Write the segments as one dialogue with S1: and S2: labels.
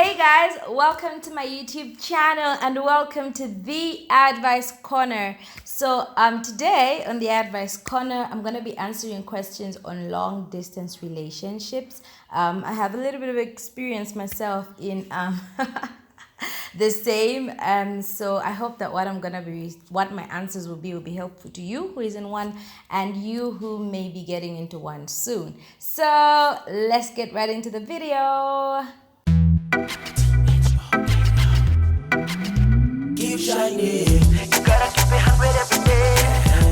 S1: Hey guys, welcome to my YouTube channel and welcome to the Advice Corner. So today on the Advice Corner, I'm going to be answering questions on long distance relationships. I have a little bit of experience myself in the same, so I hope that what my answers will be helpful to you who is in one and you who may be getting into one soon. So let's get right into the video.
S2: Keep shining. You gotta keep it 100 every day.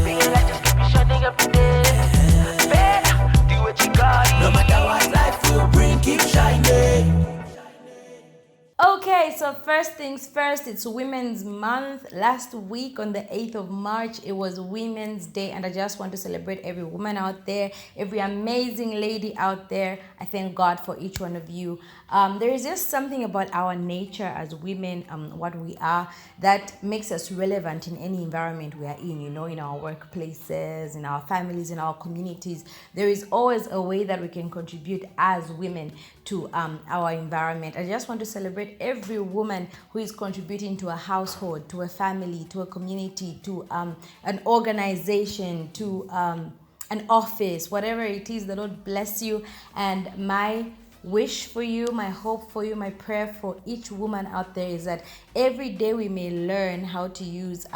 S2: Being like just keep it shining every day. Better do what you got. No matter what life will bring, keep shining.
S1: Okay, so first things first, it's Women's Month. Last week on the 8th of March, it was Women's Day, and I just want to celebrate every woman out there, every amazing lady out there. I thank God for each one of you. There is just something about our nature as women, what we are, that makes us relevant in any environment we are in, in our workplaces, in our families, in our communities. There is always a way that we can contribute as women to our environment. I just want to celebrate every woman who is contributing to a household, to a family, to a community, to an organization, to an office, whatever it is. The Lord bless you. And my wish for you, my hope for you, my prayer for each woman out there is that every day we may learn how to use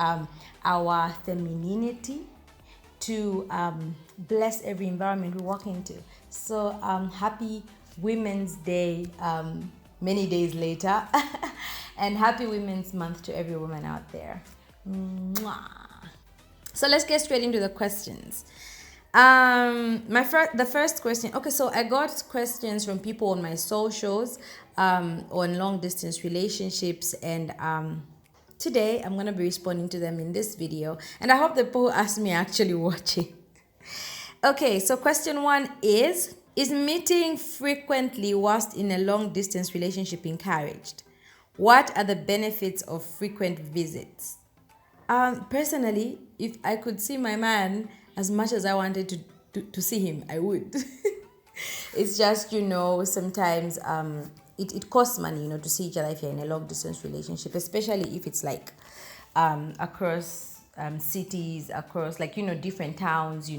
S1: our femininity to bless every environment we walk into. So happy Women's Day many days later and happy Women's Month to every woman out there. Mwah. So let's get straight into the questions. The first question. Okay, so I got questions from people on my socials on long distance relationships, and today I'm going to be responding to them in this video, and I hope the people who ask me are actually watching. Okay, so question one is meeting frequently whilst in a long distance relationship encouraged? What are the benefits of frequent visits? Personally, if I could see my man as much as I wanted to see him, I would. It's just, sometimes it costs money, to see each other if you're in a long distance relationship, especially if it's like across cities, across different towns,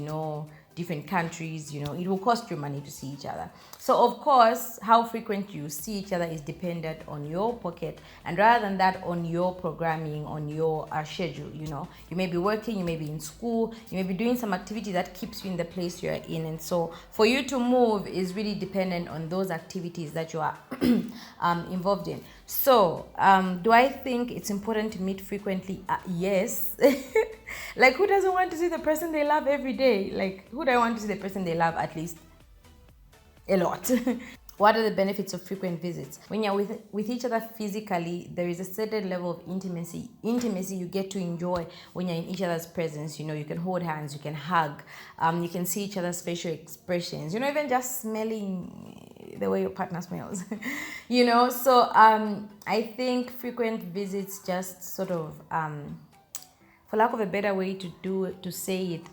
S1: different countries, it will cost you money to see each other. So of course, how frequent you see each other is dependent on your pocket, and rather than that, on your programming, on your schedule. You may be working, you may be in school, you may be doing some activity that keeps you in the place you're in, and so for you to move is really dependent on those activities that you are involved in. So do I think it's important to meet frequently? Yes. Like, who doesn't want to see the person they love every day? Like, who don't want to see the person they love at least a lot? What are the benefits of frequent visits? When you're with each other physically, there is a certain level of intimacy you get to enjoy when you're in each other's presence. You can hold hands, you can hug, you can see each other's facial expressions, even just smelling the way your partner smells. So I think frequent visits just sort of, for lack of a better way to say it,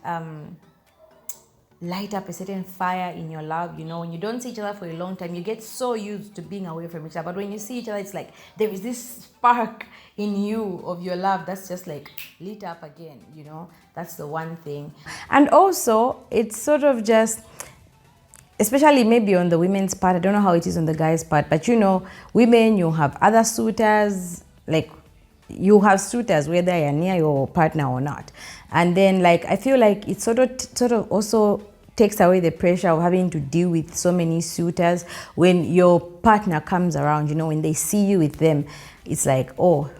S1: light up a certain fire in your love. When you don't see each other for a long time, you get so used to being away from each other, but when you see each other, it's like there is this spark in you of your love that's just like lit up again. That's the one thing. And also, it's sort of just, especially maybe on the women's part, I don't know how it is on the guys' part, but women, you have other suitors, like you have suitors whether you're near your partner or not. And then I feel like it sort of also takes away the pressure of having to deal with so many suitors when your partner comes around. When they see you with them, it's like, oh,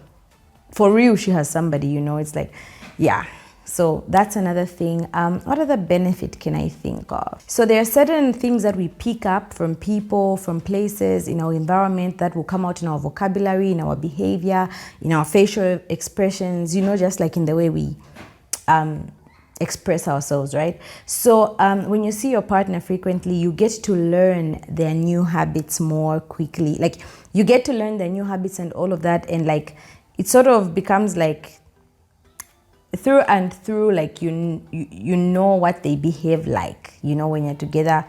S1: for real, she has somebody. It's like, yeah. So that's another thing. What other benefit can I think of? So there are certain things that we pick up from people, from places, in our environment that will come out in our vocabulary, in our behavior, in our facial expressions, just like in the way we express ourselves, right? So when you see your partner frequently, you get to learn their new habits more quickly. Like, you get to learn their new habits and all of that, and it sort of becomes like through and through, like you know what they behave like, when you're together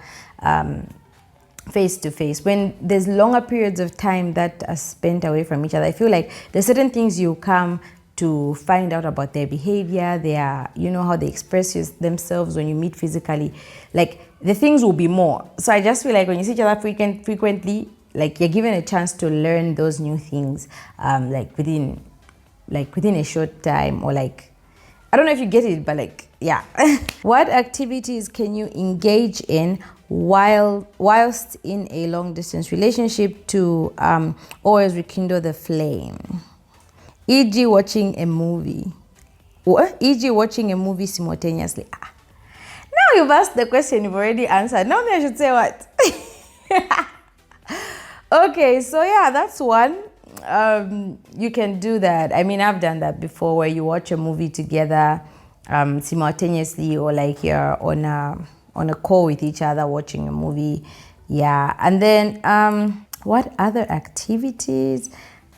S1: face to face. When there's longer periods of time that are spent away from each other, I feel like there's certain things you come to find out about their behavior, their, you know, how they express themselves when you meet physically. Like, the things will be more. So I just feel like when you see each other frequently, like, you're given a chance to learn those new things, like within a short time, or like, I don't know if you get it, but like, yeah. What activities can you engage in whilst in a long distance relationship to always rekindle the flame? E.g. watching a movie. What? E.g. watching a movie simultaneously. Now you've asked the question, you've already answered. Now I should say what? Okay, so yeah, that's one. You can do that. I mean, I've done that before, where you watch a movie together simultaneously, or like you're on a call with each other watching a movie. Yeah. And then what other activities?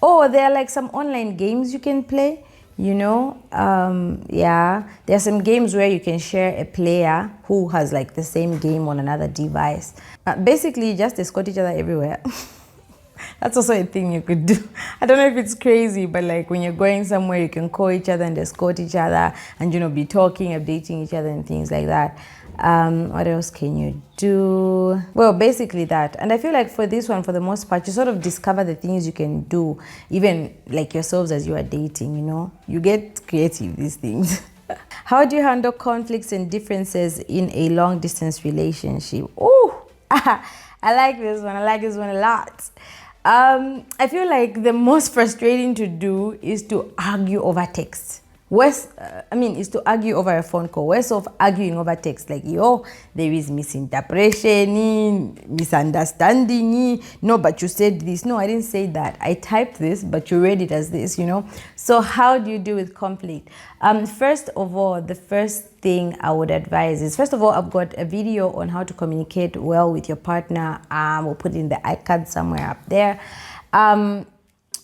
S1: Oh, there are like some online games you can play, you know. Yeah, there are some games where you can share a player who has like the same game on another device. Basically, you just escort each other everywhere. That's also a thing you could do. I don't know if it's crazy, but like when you're going somewhere, you can call each other and escort each other, and, you know, be talking, updating each other and things like that. What else can you do? Well, basically that. And I feel like for this one, for the most part, you sort of discover the things you can do, even like yourselves as you are dating, you know. You get creative, these things. How do you handle conflicts and differences in a long distance relationship? Oh, I like this one. I like this one a lot. I feel like the most frustrating to do is to argue over text. Is to argue over a phone call. Worse of arguing over text. Like, there is misinterpretation, misunderstanding. No, but you said this. No, I didn't say that. I typed this, but you read it as this, you know. So how do you deal with conflict? First of all, the first thing I would advise is, first of all, I've got a video on how to communicate well with your partner. We'll put it in the iCard somewhere up there.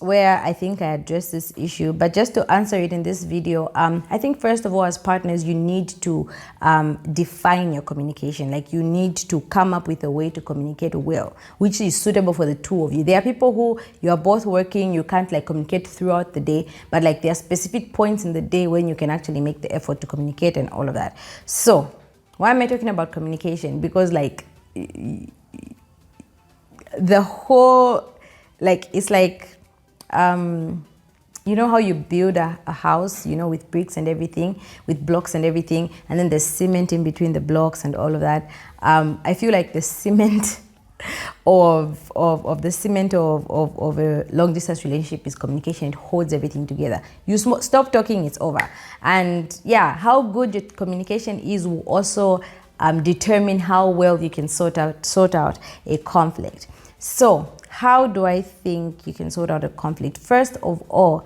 S1: Where I think I addressed this issue, but just to answer it in this video, I think first of all, as partners, you need to define your communication. Like, you need to come up with a way to communicate well, which is suitable for the two of you. There are people who you are both working, you can't like communicate throughout the day, but like there are specific points in the day when you can actually make the effort to communicate and all of that. So why am I talking about communication? Because like the whole, like, it's like, you know how you build a house, you know, with bricks and everything, with blocks and everything, and then there's cement in between the blocks and all of that. I feel like the cement of a long distance relationship is communication. It holds everything together. You stop talking, it's over. And yeah, how good your communication is will also determine how well you can sort out a conflict. So how do I think you can sort out a conflict? First of all,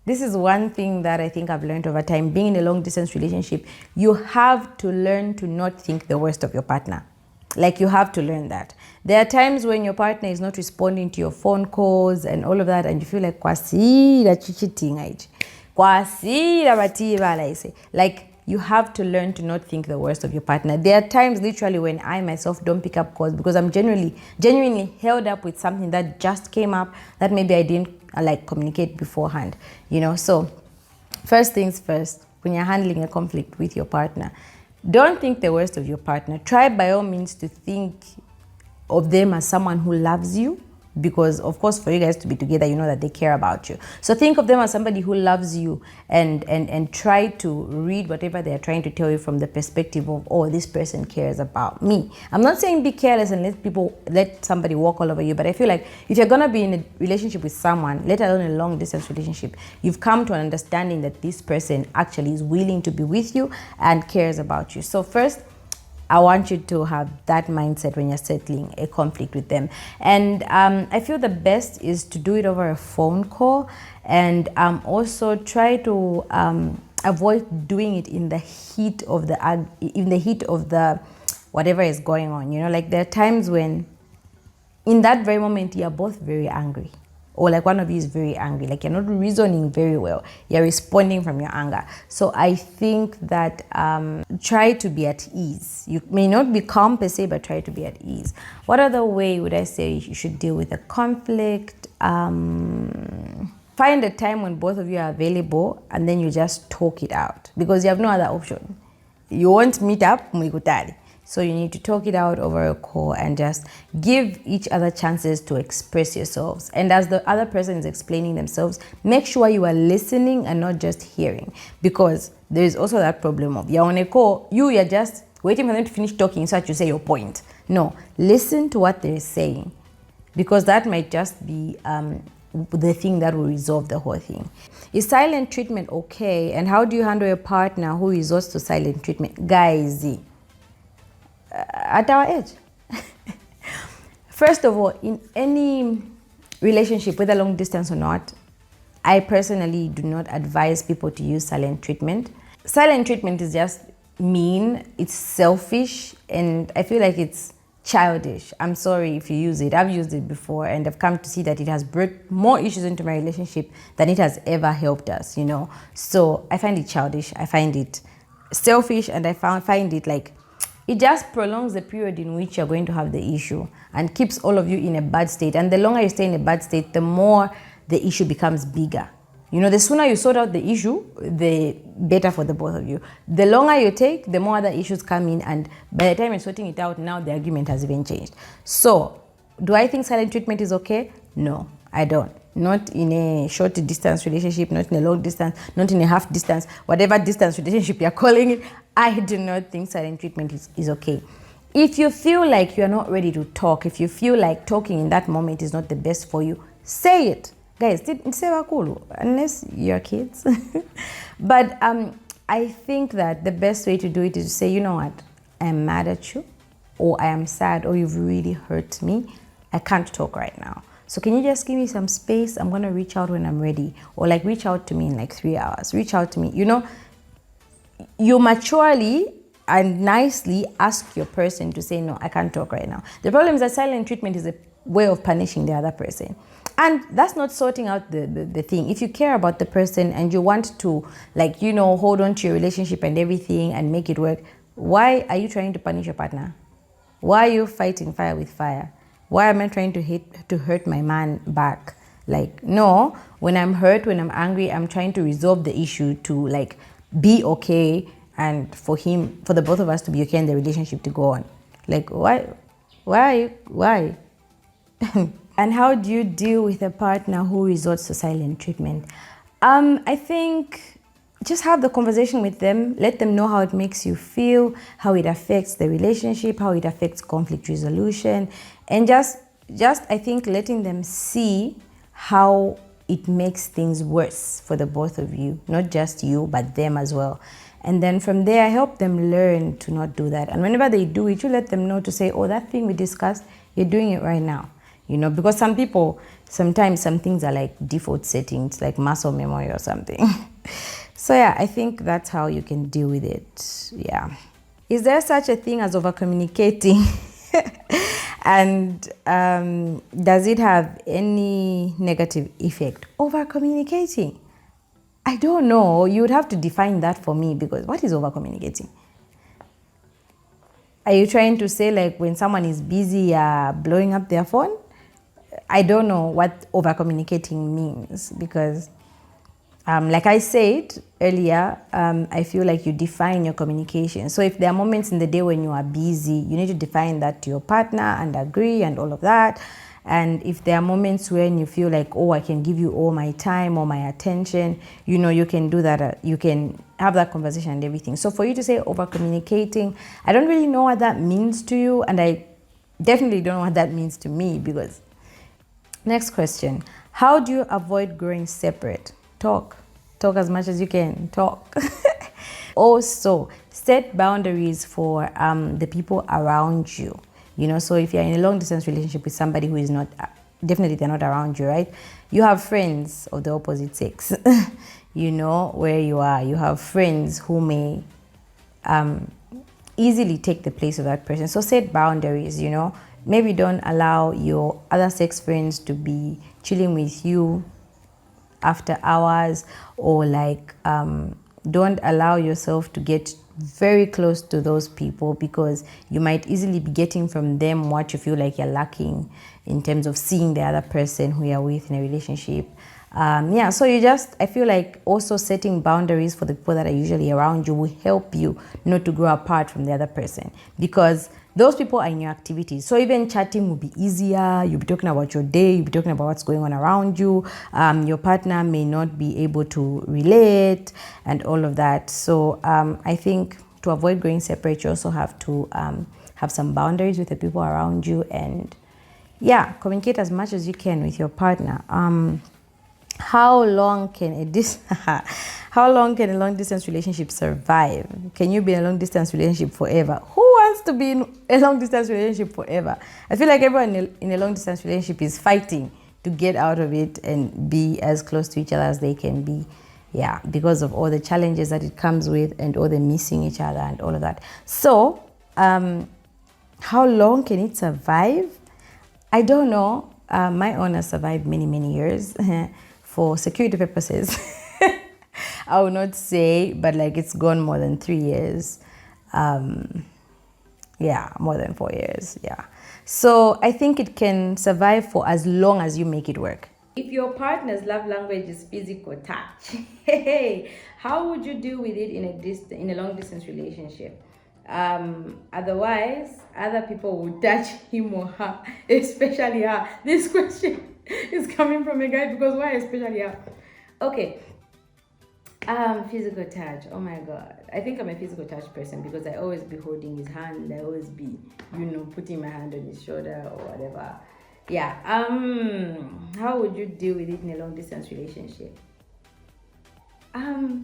S1: this is one thing that I think I've learned over time. Being in a long distance relationship, you have to learn to not think the worst of your partner. Like, you have to learn that. There are times when your partner is not responding to your phone calls and all of that, and you feel like, like, you have to learn to not think the worst of your partner. There are times literally when I myself don't pick up calls because I'm genuinely held up with something that just came up that maybe I didn't like communicate beforehand, you know. So first things first, when you're handling a conflict with your partner, don't think the worst of your partner. Try by all means to think of them as someone who loves you, because of course for you guys to be together, you know that they care about you. So think of them as somebody who loves you, and try to read whatever they're trying to tell you from the perspective of, oh, this person cares about me. I'm not saying be careless and let somebody walk all over you, but I feel like if you're gonna be in a relationship with someone, let alone a long distance relationship, you've come to an understanding that this person actually is willing to be with you and cares about you. So first, I want you to have that mindset when you're settling a conflict with them. And I feel the best is to do it over a phone call, and also try to avoid doing it in the heat of the whatever is going on. You know, like there are times when in that very moment you're both very angry. or like one of you is very angry, like you're not reasoning very well, you're responding from your anger. So I think that try to be at ease. You may not be calm per se, but try to be at ease. What other way would I say you should deal with a conflict? Find a time when both of you are available, and then you just talk it out, because you have no other option. You won't meet up, mwikutali. So you need to talk it out over a call and just give each other chances to express yourselves. And as the other person is explaining themselves, make sure you are listening and not just hearing, because there is also that problem of you're on a call, you're just waiting for them to finish talking so that you say your point. No, listen to what they're saying, because that might just be the thing that will resolve the whole thing. Is silent treatment okay? And how do you handle a partner who resorts to silent treatment? Guys, at our age. First of all, in any relationship, whether long distance or not, I personally do not advise people to use silent treatment. Silent treatment is just mean, it's selfish, and I feel like it's childish. I'm sorry if you use it. I've used it before, and I've come to see that it has brought more issues into my relationship than it has ever helped us, you know. So I find it childish, I find it selfish, and I find it like it just prolongs the period in which you're going to have the issue and keeps all of you in a bad state. And the longer you stay in a bad state, the more the issue becomes bigger. You know, the sooner you sort out the issue, the better for the both of you. The longer you take, the more other issues come in, and by the time you're sorting it out, now the argument has even changed. So, do I think silent treatment is okay? No, I don't. Not in a short distance relationship, not in a long distance, not in a half distance, whatever distance relationship you're calling it, I do not think silent treatment is okay. If you feel like you're not ready to talk, if you feel like talking in that moment is not the best for you, say it. Guys, unless you're kids. But I think that the best way to do it is to say, you know what, I am mad at you, or I am sad, or you've really hurt me. I can't talk right now. So can you just give me some space? I'm going to reach out when I'm ready. Or like reach out to me in like 3 hours. Reach out to me. You know, you maturely and nicely ask your person to say, no, I can't talk right now. The problem is that silent treatment is a way of punishing the other person. And that's not sorting out the thing. If you care about the person and you want to, like, you know, hold on to your relationship and everything and make it work, why are you trying to punish your partner? Why are you fighting fire with fire? Why am I trying to hurt my man back? Like, no, when I'm hurt, when I'm angry, I'm trying to resolve the issue to like be okay, and for the both of us to be okay and the relationship to go on. Like, why? And how do you deal with a partner who resorts to silent treatment? I think just have the conversation with them. Let them know how it makes you feel, how it affects the relationship, how it affects conflict resolution. And just I think letting them see how it makes things worse for the both of you. Not just you, but them as well. And then from there, I help them learn to not do that. And whenever they do it, you let them know to say, oh, that thing we discussed, you're doing it right now. You know, because some people, sometimes some things are like default settings, like muscle memory or something. So yeah, I think that's how you can deal with it. Yeah. Is there such a thing as over-communicating? And does it have any negative effect? Over-communicating? I don't know. You would have to define that for me, because what is over-communicating? Are you trying to say like when someone is busy blowing up their phone? I don't know what over-communicating means, because like I said earlier, I feel like you define your communication. So if there are moments in the day when you are busy, you need to define that to your partner and agree and all of that. And if there are moments when you feel like, oh, I can give you all my time or my attention, you know, you can do that. You can have that conversation and everything. So for you to say over-communicating, I don't really know what that means to you. And I definitely don't know what that means to me, because... Next question. How do you avoid growing separate? Talk as much as you can. Talk. Also, set boundaries for the people around you. You know, so if you're in a long distance relationship with somebody who is not, definitely they're not around you, right? You have friends of the opposite sex, you know, where you are. You have friends who may easily take the place of that person. So set boundaries, you know. maybe don't allow your other sex friends to be chilling with you after hours, or like don't allow yourself to get very close to those people, because you might easily be getting from them what you feel like you're lacking in terms of seeing the other person who you're with in a relationship. Yeah, so I feel like also setting boundaries for the people that are usually around you will help you not to grow apart from the other person, because those people are in your activities. So even chatting will be easier. You'll be talking about your day. You'll be talking about what's going on around you. Your partner may not be able to relate and all of that. So I think to avoid going separate, you also have to have some boundaries with the people around you, and yeah, communicate as much as you can with your partner. How long can a long distance relationship survive? Can you be in a long distance relationship forever? Who wants to be in a long distance relationship forever? I feel like everyone in a long distance relationship is fighting to get out of it and be as close to each other as they can be. Yeah, because of all the challenges that it comes with, and all the missing each other and all of that. So, how long can it survive? I don't know. My own has survived many, many years. For security purposes, I will not say, but like it's gone more than 3 years. Yeah, more than 4 years. Yeah. So I think it can survive for as long as you make it work. If your partner's love language is physical touch, hey, how would you deal with it in a long distance relationship? Otherwise, other people will touch him or her, especially her. This question is coming from a guy, because why especially her? Okay. Physical touch. Oh my god. I think I'm a physical touch person, because I always be holding his hand. I always be, putting my hand on his shoulder or whatever. Yeah. How would you deal with it in a long distance relationship? I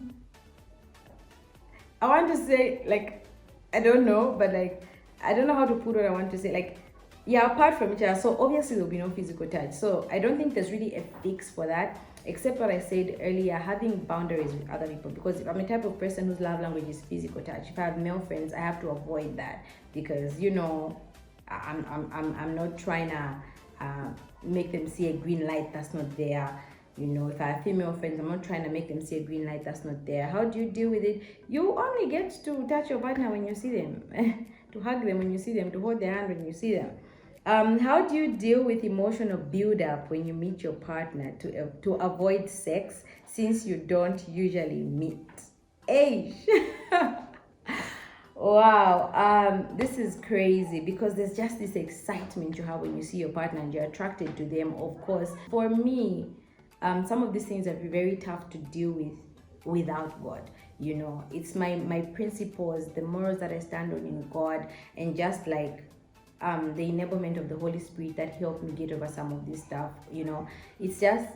S1: want to say, like, I don't know, but like, I don't know how to put what I want to say. Like, yeah, apart from each other, so obviously there'll be no physical touch. So I don't think there's really a fix for that, except what I said earlier, having boundaries with other people. Because if I'm a type of person whose love language is physical touch, if I have male friends, I have to avoid that, because I'm not trying to make them see a green light that's not there. If I have female friends, I'm not trying to make them see a green light that's not there. How do you deal with it? You only get to touch your partner when you see them, to hug them when you see them, to hold their hand when you see them. How do you deal with emotional build-up when you meet your partner to avoid sex, since you don't usually meet? Hey. Wow, this is crazy, because there's just this excitement you have when you see your partner and you're attracted to them. Of course, for me, some of these things are very tough to deal with without God. It's my principles, the morals that I stand on in God, and just like the enablement of the Holy Spirit that helped me get over some of this stuff. It's just,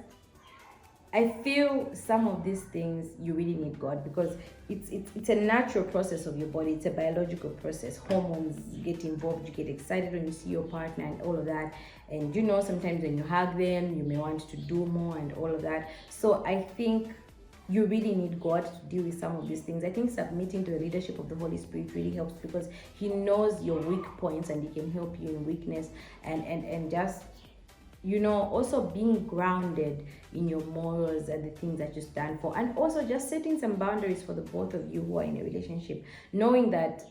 S1: I feel some of these things you really need God, because it's a natural process of your body. It's a biological process. Hormones get involved. You get excited when you see your partner and all of that. And sometimes when you hug them, you may want to do more and all of that. So I think you really need God to deal with some of these things. I think submitting to the leadership of the Holy Spirit really helps, because He knows your weak points and He can help you in weakness, and just also being grounded in your morals and the things that you stand for, and also just setting some boundaries for the both of you who are in a relationship, knowing that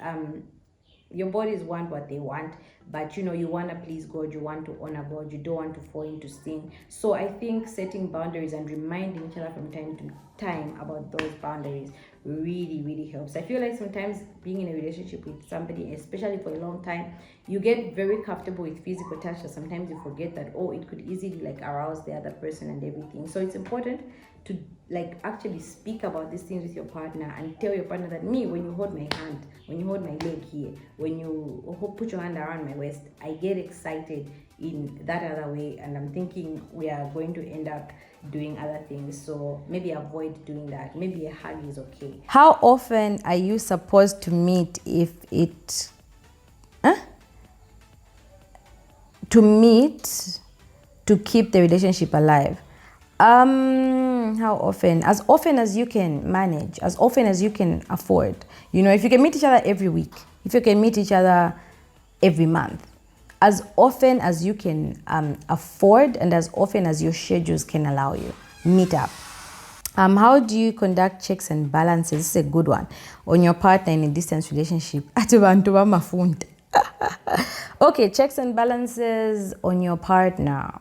S1: your bodies want what they want, but you want to please God, you want to honor God, you don't want to fall into sin. So I think setting boundaries and reminding each other from time to time about those boundaries really, really helps. I feel like sometimes being in a relationship with somebody, especially for a long time, you get very comfortable with physical touch, so sometimes you forget that, it could easily like arouse the other person and everything. So it's important to like actually speak about these things with your partner, and tell your partner that, me, when you hold my hand, when you hold my leg here, when you put your hand around my waist, I get excited in that other way, and I'm thinking we are going to end up doing other things. So maybe avoid doing that. Maybe a hug is okay. How often are you supposed to meet to keep the relationship alive? How often? As often as you can manage, as often as you can afford. If you can meet each other every week, if you can meet each other every month, as often as you can afford and as often as your schedules can allow you. Meet up. How do you conduct checks and balances? This is a good one. On your partner in a distance relationship. Okay, checks and balances on your partner.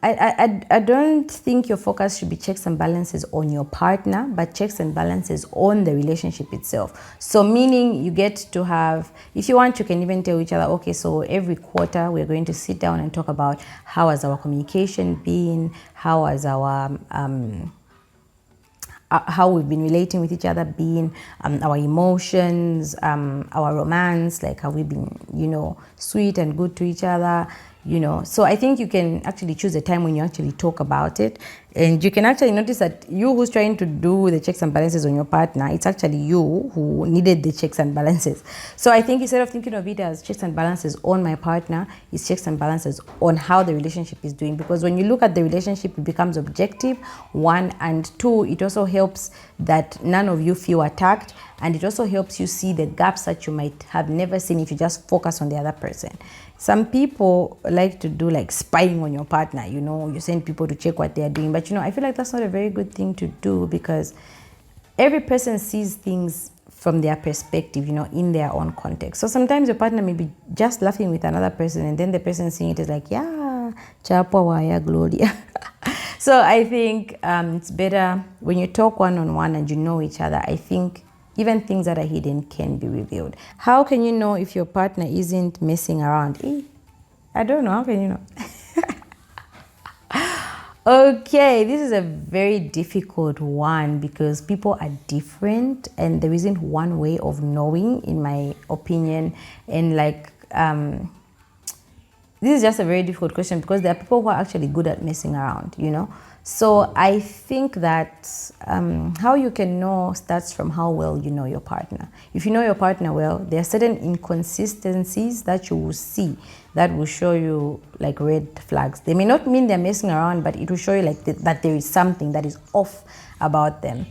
S1: I don't think your focus should be checks and balances on your partner, but checks and balances on the relationship itself. So meaning you get to have, if you want, you can even tell each other, okay, so every quarter we're going to sit down and talk about how has our communication been, how has our how we've been relating with each other been, our emotions, our romance, like have we been, sweet and good to each other, So I think you can actually choose a time when you actually talk about it. And you can actually notice that you who's trying to do the checks and balances on your partner, it's actually you who needed the checks and balances. So I think instead of thinking of it as checks and balances on my partner, it's checks and balances on how the relationship is doing. Because when you look at the relationship, it becomes objective, one, and two, it also helps that none of you feel attacked. And it also helps you see the gaps that you might have never seen if you just focus on the other person. Some people like to do like spying on your partner, you send people to check what they are doing. But, I feel like that's not a very good thing to do, because every person sees things from their perspective, in their own context. So sometimes your partner may be just laughing with another person, and then the person seeing it is like, yeah, chapa waya gloria. So I think it's better when you talk one-on-one and you know each other. I think even things that are hidden can be revealed. How can you know if your partner isn't messing around? I don't know. How can you know? Okay, this is a very difficult one because people are different and there isn't one way of knowing, in my opinion. And this is just a very difficult question because there are people who are actually good at messing around, So I think that how you can know starts from how well you know your partner. If you know your partner well, there are certain inconsistencies that you will see that will show you like red flags. They may not mean they're messing around, but it will show you like that there is something that is off about them,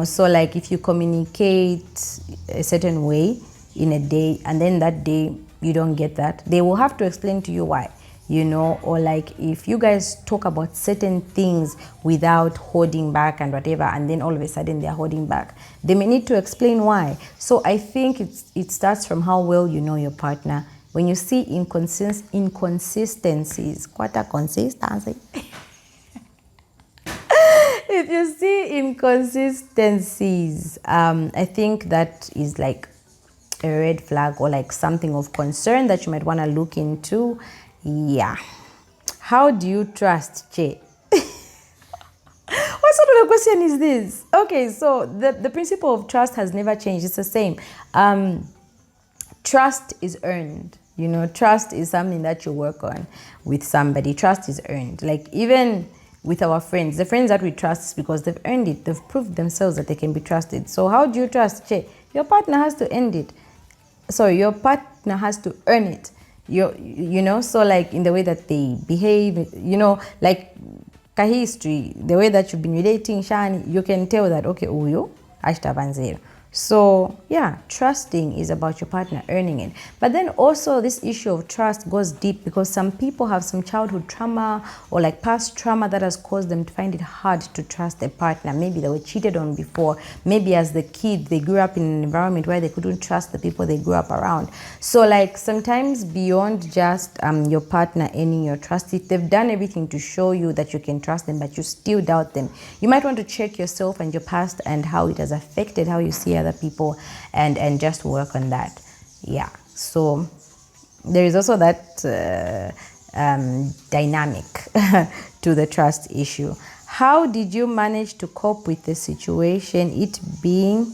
S1: So like if you communicate a certain way in a day and then that day you don't get that, they will have to explain to you why. Or like if you guys talk about certain things without holding back and whatever, and then all of a sudden they're holding back, they may need to explain why. So I think it starts from how well you know your partner. When you see inconsistencies, what a consistency. If you see inconsistencies, I think that is like a red flag or like something of concern that you might want to look into. Yeah. How do you trust, Che? What sort of a question is this? Okay, so the principle of trust has never changed. It's the same. Trust is earned. Trust is something that you work on with somebody. Trust is earned. Like even with our friends, the friends that we trust is because they've earned it. They've proved themselves that they can be trusted. So how do you trust, Che? Your partner has to earn it. Sorry, your partner has to earn it. So like in the way that they behave, like history, the way that you've been relating, Shani, you can tell that, okay, uyo, ashtabanzero. So yeah, trusting is about your partner earning it. But then also this issue of trust goes deep because some people have some childhood trauma or like past trauma that has caused them to find it hard to trust a partner. Maybe they were cheated on before. Maybe as the kid, they grew up in an environment where they couldn't trust the people they grew up around. So like sometimes beyond just your partner earning your trust, if they've done everything to show you that you can trust them, but you still doubt them, you might want to check yourself and your past and how it has affected how you see other people and just work on that. Yeah, so there is also that dynamic to the trust issue. How did you manage to cope with the situation, it being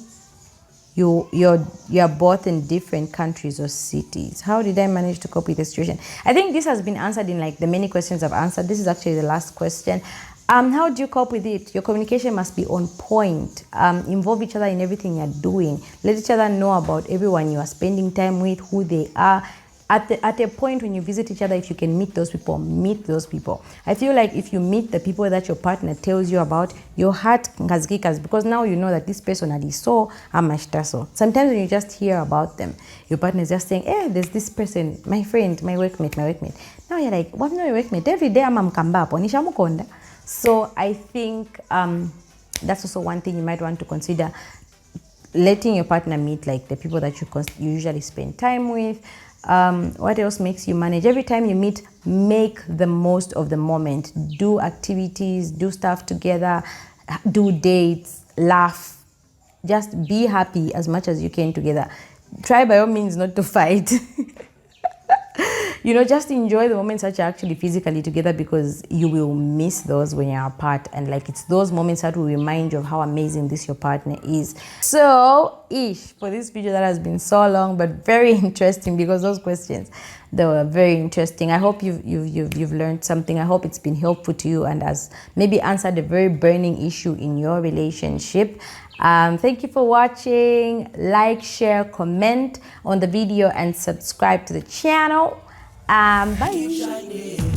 S1: you're both in different countries or cities? How did I manage to cope with the situation? I think this has been answered in like the many questions I've answered. This is actually the last question. How do you cope with it? Your communication must be on point. Involve each other in everything you're doing. Let each other know about everyone you are spending time with, who they are. at a point when you visit each other, if you can meet those people, meet those people. I feel like if you meet the people that your partner tells you about, your heart ngazikikas, because now you know that this person is so amashtaso. Sometimes when you just hear about them, your partner is just saying, there's this person, my friend, my workmate. Now you're like, what, no, your workmate? Every day I'm kambapo, nishamukonda. So I think that's also one thing you might want to consider, letting your partner meet like the people that you usually spend time with. What else makes you manage? Every time you meet, make the most of the moment. Do activities, do stuff together, do dates, laugh. Just be happy as much as you can together. Try by all means not to fight. Just enjoy the moments that you're actually physically together, because you will miss those when you're apart. And like, it's those moments that will remind you of how amazing your partner is. So, for this video that has been so long but very interesting, because those questions, they were very interesting. I hope you've learned something. I hope it's been helpful to you and has maybe answered a very burning issue in your relationship. Thank you for watching. Like, share, comment on the video, and subscribe to the channel. Bye.